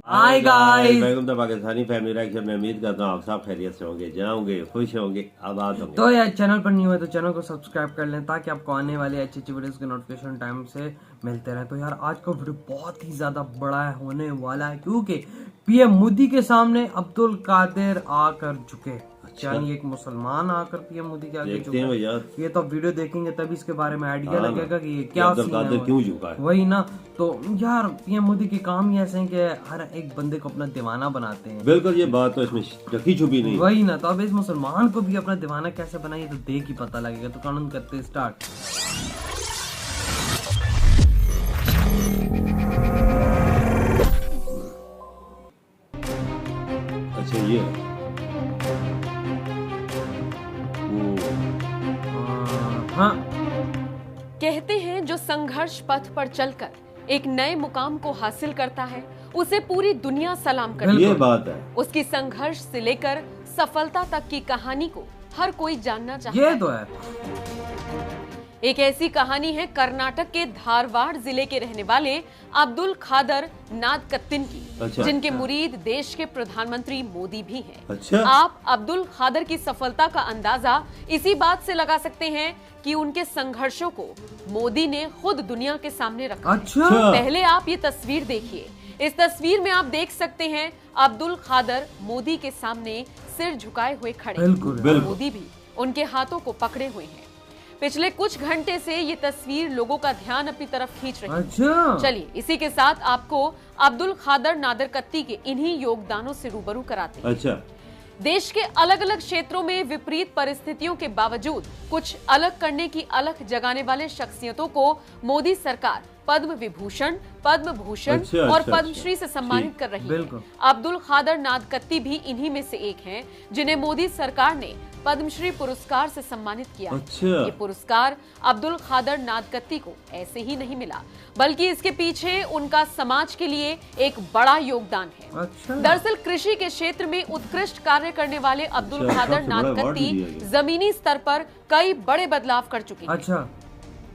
Hi guys, welcome to Pakistani family reaction में। उम्मीद करता हूँ आप सब खैरियत से होंगे, जाओगे, खुश होंगे, आबाद होंगे। तो यार चैनल पर न्यू है तो चैनल को सब्सक्राइब कर लें ताकि आपको आने वाली अच्छी अच्छी वीडियोस के नोटिफिकेशन टाइम से मिलते रहे। तो यार आज का वीडियो बहुत ही ज्यादा बड़ा होने वाला है क्योंकि पीएम मोदी के सामने अब्दुल कादिर आकर झुके। यानी एक मुसलमान आकर पीएम मोदी के आगे झुका। ये तो वीडियो देखेंगे तभी इसके बारे में आइडिया लगेगा कि ये क्या सीन है, क्यों झुका है। वही ना। तो यार पीएम मोदी के काम ही ऐसे हैं कि हर एक बंदे को अपना दीवाना बनाते हैं। बिल्कुल, ये बात तो इसमें ढकी छुपी नहीं। वही ना। तो अब इस मुसलमान को भी अपना दीवाना कैसे बनाइए तो देख ही पता लगेगा। तो कानून करते स्टार्ट। अच्छा ये हाँ, कहते हैं जो संघर्ष पथ पर चलकर एक नए मुकाम को हासिल करता है उसे पूरी दुनिया सलाम करती है। ये बात है। उसकी संघर्ष से लेकर सफलता तक की कहानी को हर कोई जानना चाहता ये है। तो है। एक ऐसी कहानी है कर्नाटक के धारवाड़ जिले के रहने वाले अब्दुल खादर नादकत्तिन की, अच्छा, जिनके मुरीद देश के प्रधानमंत्री मोदी भी हैं। अच्छा। आप अब्दुल खादर की सफलता का अंदाजा इसी बात से लगा सकते हैं कि उनके संघर्षों को मोदी ने खुद दुनिया के सामने रखा। अच्छा। पहले आप ये तस्वीर देखिए। इस तस्वीर में आप देख सकते हैं अब्दुल खादर मोदी के सामने सिर झुकाए हुए खड़े। बिल्कुल। मोदी भी उनके हाथों को पकड़े हुए हैं। पिछले कुछ घंटे से ये तस्वीर लोगों का ध्यान अपनी तरफ खींच रही है। अच्छा। चलिए इसी के साथ आपको अब्दुल खादर नादरकत्ती के इन्हीं योगदानों से रूबरू कराते हैं। अच्छा। देश के अलग अलग क्षेत्रों में विपरीत परिस्थितियों के बावजूद कुछ अलग करने की अलख जगाने वाले शख्सियतों को मोदी सरकार पद्म विभूषण, पद्म भूषण और पद्मश्री से सम्मानित कर रही है। अब्दुल खादर नादकत्ती भी इन्हीं में से एक हैं, जिन्हें मोदी सरकार ने पद्मश्री पुरस्कार से सम्मानित किया। अच्छा। ये पुरस्कार अब्दुल खादर नादकत्ती को ऐसे ही नहीं मिला, बल्कि इसके पीछे उनका समाज के लिए एक बड़ा योगदान है। अच्छा। दरअसल कृषि के क्षेत्र में उत्कृष्ट कार्य करने वाले अब्दुल खादर नादकत्ती जमीनी स्तर पर कई बड़े बदलाव कर चुके हैं। अच्छा,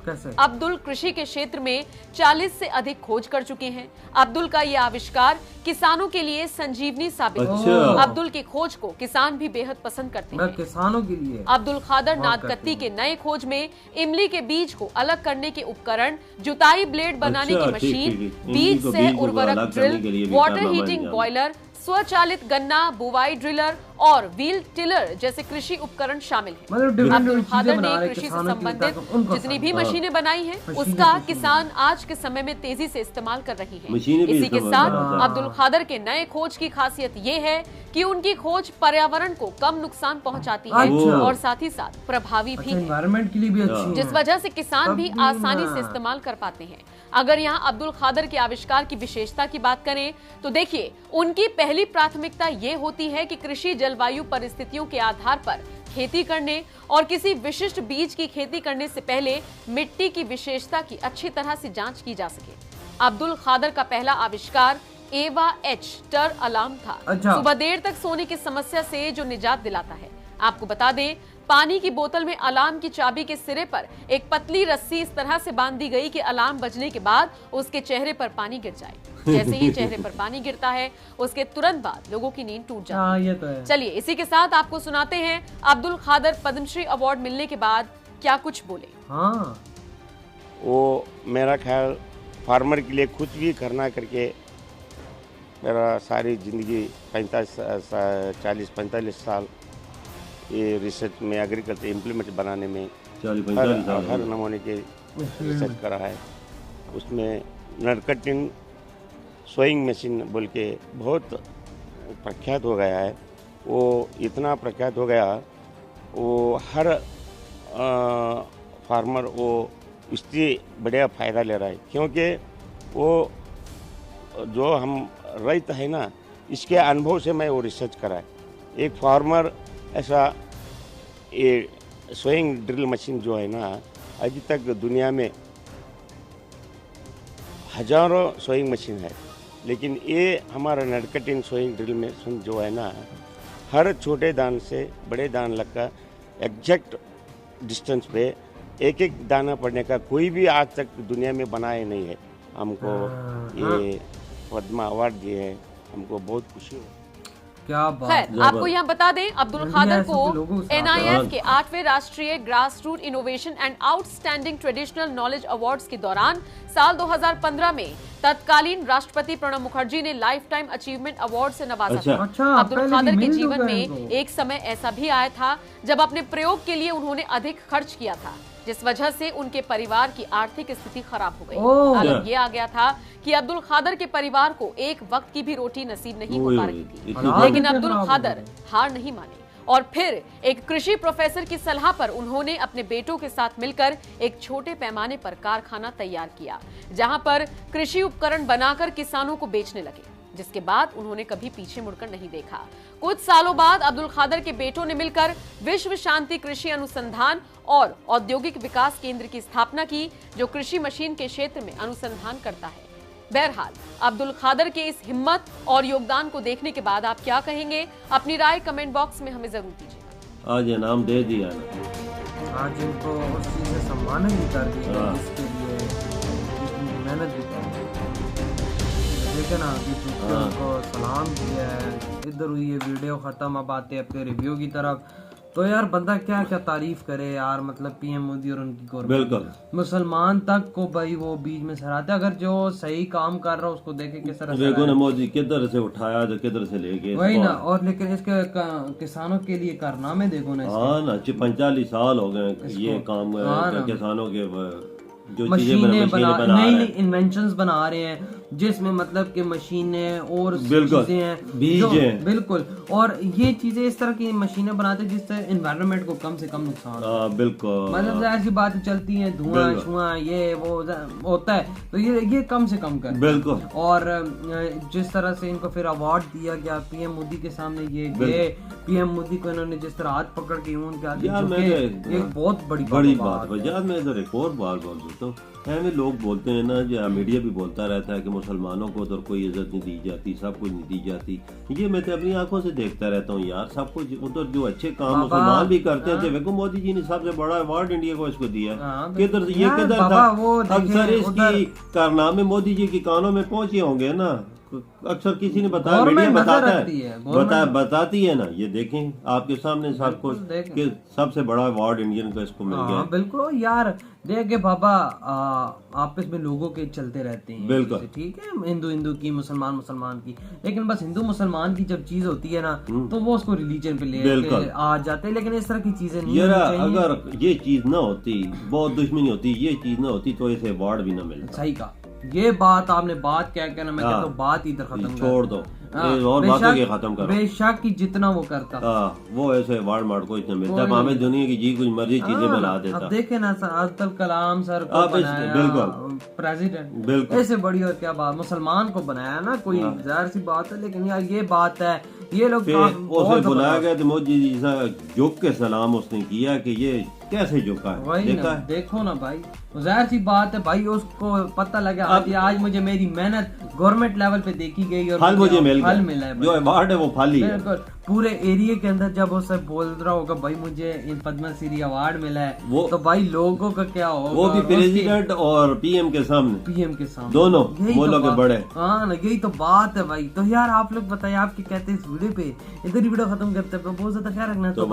कैसे? अब्दुल कृषि के क्षेत्र में 40 से अधिक खोज कर चुके हैं। अब्दुल का ये आविष्कार किसानों के लिए संजीवनी साबित अच्छा। अब्दुल की खोज को किसान भी बेहद पसंद करते हैं। किसानों के लिए अब्दुल खादर नादकत्ती के नए खोज में इमली के बीज को अलग करने के उपकरण, जुताई ब्लेड बनाने की मशीन, बीज से उर्वरक ड्रिल, वाटर हीटिंग बॉयलर, स्वचालित गन्ना बुवाई ड्रिलर और व्हील टिलर जैसे कृषि उपकरण शामिल हैं। अब्दुल खादर ने कृषि से संबंधित जितनी भी मशीनें बनाई हैं उसका किसान आज के समय में तेजी से इस्तेमाल कर रही हैं। इसी के साथ अब्दुल खादर के नए खोज की खासियत ये है कि उनकी खोज पर्यावरण को कम नुकसान पहुंचाती है और साथ ही साथ प्रभावी भी है, एनवायरनमेंट के लिए भी अच्छी है, जिस वजह से किसान भी आसानी से इस्तेमाल कर पाते हैं। अगर यहाँ अब्दुल खादर के आविष्कार की विशेषता की बात करें तो देखिए, उनकी पहली प्राथमिकता ये होती है कि कृषि जलवायु परिस्थितियों के आधार पर खेती करने और किसी विशिष्ट बीज की खेती करने से पहले मिट्टी की विशेषता की अच्छी तरह से जांच की जा सके। अब्दुल खादर का पहला आविष्कार एवा एच टर अलार्म था। अच्छा। सुबह देर तक सोने की समस्या से जो निजात दिलाता है। आपको बता दें, पानी की बोतल में अलार्म की चाबी के सिरे पर एक पतली रस्सी इस तरह से बांध दी गई कि अलार्म बजने के बाद उसके चेहरे पर पानी गिर जाए। जैसे ही चेहरे पर पानी गिरता है उसके तुरंत बाद लोगों की नींद टूट जाती है। ये तो है। चलिए इसी के साथ आपको सुनाते हैं अब्दुल खादर पद्मश्री अवार्ड मिलने के बाद क्या कुछ बोले। हाँ। वो मेरा ख्याल फार्मर के लिए कुछ भी करना करके मेरा सारी ज़िंदगी 40-45 साल ये रिसर्च में एग्रीकल्चर इम्प्लीमेंट बनाने में हर नमूने के रिसर्च करा है। उसमें नादकत्ती सोइंग मशीन बोल के बहुत प्रख्यात हो गया है। वो इतना प्रख्यात हो गया, वो हर फार्मर वो इससे बढ़िया फ़ायदा ले रहा है, क्योंकि वो जो हम रैत है ना, इसके अनुभव से मैं वो रिसर्च करा है। एक फार्मर ऐसा ये सोइंग ड्रिल मशीन जो है ना, अभी तक दुनिया में हजारों सोइंग मशीन है, लेकिन ये हमारा नादकत्ती सोइंग ड्रिल मशीन जो है ना, हर छोटे दान से बड़े दान लगकर एग्जैक्ट डिस्टेंस पे एक एक दाना पड़ने का कोई भी आज तक दुनिया में बनाया नहीं है। हमको ये पद्मा अवार्ड दिए हैं हमको बहुत खुशी हुई। क्या बात। खैर, आपको यहाँ बता दें, अब्दुल खादर को NIF के 8वें राष्ट्रीय grass root innovation and outstanding traditional knowledge awards के दौरान साल 2015 में तत्कालीन राष्ट्रपति प्रणब मुखर्जी ने लाइफ टाइम अचीवमेंट अवार्ड से नवाजा था। अच्छा, अब्दुल खादर के जीवन में एक समय ऐसा भी आया था जब अपने प्रयोग के लिए उन्होंने अधिक खर्च किया था, जिस वजह से उनके परिवार की आर्थिक स्थिति खराब हो गई। हालत ये आ गया था कि अब्दुल खादर के परिवार को एक वक्त की भी रोटी नसीब नहीं हो पा रही थी, लेकिन अब्दुल खादर हार नहीं माने और फिर एक कृषि प्रोफेसर की सलाह पर उन्होंने अपने बेटों के साथ मिलकर एक छोटे पैमाने पर कारखाना तैयार किया, जहां पर कृषि उपकरण बनाकर किसानों को बेचने लगे, जिसके बाद उन्होंने कभी पीछे मुड़कर नहीं देखा। कुछ सालों बाद अब्दुल खादर के बेटों ने मिलकर विश्व शांति कृषि अनुसंधान और औद्योगिक विकास केंद्र की स्थापना की, जो कृषि मशीन के क्षेत्र में अनुसंधान करता है। बहरहाल, अब्दुल खादर के इस हिम्मत और योगदान को देखने के बाद आप क्या कहेंगे? अपनी राय कमेंट बॉक्स में हमें जरूर दीजिएगा। आज इनाम दे दिया, आज इनको उस चीज से सम्मानित भी कर दिया जिसके लिए इतनी मेहनत भी कर देखे ना कि उनको सलाम किया है। इधर हुई ये वीडियो खत्म, अब आते हैं अपने रिव्यू की तरफ। तो यार बंदा क्या क्या तारीफ करे यार, मतलब पीएम मोदी और उनकी गवर्नमेंट। बिल्कुल मुसलमान तक को भाई वो बीच में सराहते, अगर जो सही काम कर रहा है उसको देखे किस तरह से देखो ना, मोदी किधर से उठाया तो किधर से लेके वही ना। और लेकिन इसके किसानों के लिए कारनामे देखो ना। हाँ ना, 45 साल हो गए ये काम किसानों के जो मशीनें बना नई इन्वेंशंस बना रहे हैं, जिसमें मतलब कि मशीनें और चीजें हैं, बीज हैं। बिल्कुल, और ये चीजें इस तरह की मशीनें बनाते हैं जिससे एनवायरनमेंट को कम से कम नुकसान हो। बिल्कुल, मतलब ऐसी बातें चलती हैं, धुआं छुआं ये वो होता है, तो ये कम से कम कर। बिल्कुल। और जिस तरह से इनको फिर अवार्ड दिया गया पीएम मोदी के सामने, ये पीएम मोदी को इन्होंने जिस तरह हाथ पकड़ के उनके आगे, एक बहुत बड़ी बात है यार। मैं इधर एक और बात बोल देता हूँ, हमें लोग बोलते हैं ना, जो मीडिया भी बोलता रहता है कि मुसलमानों को उधर कोई इज्जत नहीं दी जाती, सब कुछ नहीं दी जाती। ये मैं तो अपनी आंखों से देखता रहता हूँ यार, सब कुछ उधर जो अच्छे काम मुसलमान भी करते हैं। देखो मोदी जी ने सबसे बड़ा अवार्ड इंडिया को इसको दिया, किधर ये किधर था? अक्सर इसकी कारनामे मोदी जी के कानों में पहुंचे होंगे ना, अक्सर किसी ने बताया, मीडिया बताती है ना। ये देखें आपके सामने सब कुछ कि सबसे बड़ा अवार्ड इंडियन को इसको मिल गया। बिल्कुल यार, देखे बाबा आपस में लोगों के चलते रहते हैं, बिल्कुल ठीक है, हिंदू की, मुसलमान की, लेकिन बस हिंदू मुसलमान की जब चीज होती है ना तो वो उसको रिलीजन पे ले आ जाते हैं, लेकिन इस तरह की चीजें नहीं होनी चाहिए। अगर ये चीज ना होती, बहुत दुश्मनी होती, ये चीज ना होती तो इसे अवार्ड भी ना मिलता। सही कहा, ये बात आपने बात क्या कहना, मैं कहता हूँ बात इधर खत्म छोड़ दो और बातों के खत्म करो। बेशक कि जितना वो करता वो ऐसे अवार्ड मार्ड को इतना मिलता, हमें दुनिया की जी कुछ मर्जी चीजें बना देता। अब देखे ना सर, अब्दुल कलाम सर को बनाया, बिल्कुल प्रेसिडेंट, बिल्कुल ऐसे बड़ी और क्या बात, मुसलमान को बनाया ना, कोई जाहिर सी बात है। लेकिन यार ये बात है, ये लोग बुलाया गया तो मोदी जी झुक के सलाम उसने किया कि ये कैसे झुका है। वही ना, देखो ना भाई, जाहिर सी बात है भाई, उसको पता लगा आज मुझे मेरी मेहनत गवर्नमेंट लेवल पे देखी गई और फल मुझे मिला है, जो अवार्ड है वो फल ही है। पूरे एरिया के अंदर जब वो सब बोल रहा होगा भाई मुझे पद्मश्री अवार्ड मिला है, तो भाई लोगों का क्या होगा, वो भी प्रेसिडेंट और पीएम के सामने दोनों बोलो के बड़े। हाँ ना, यही तो बात है भाई। तो यार आप लोग बताइए, आप क्या कहते हैं इस वीडियो पे? इधर ही वीडियो खत्म करते हैं, बहुत ज्यादा ख्याल रखना। तो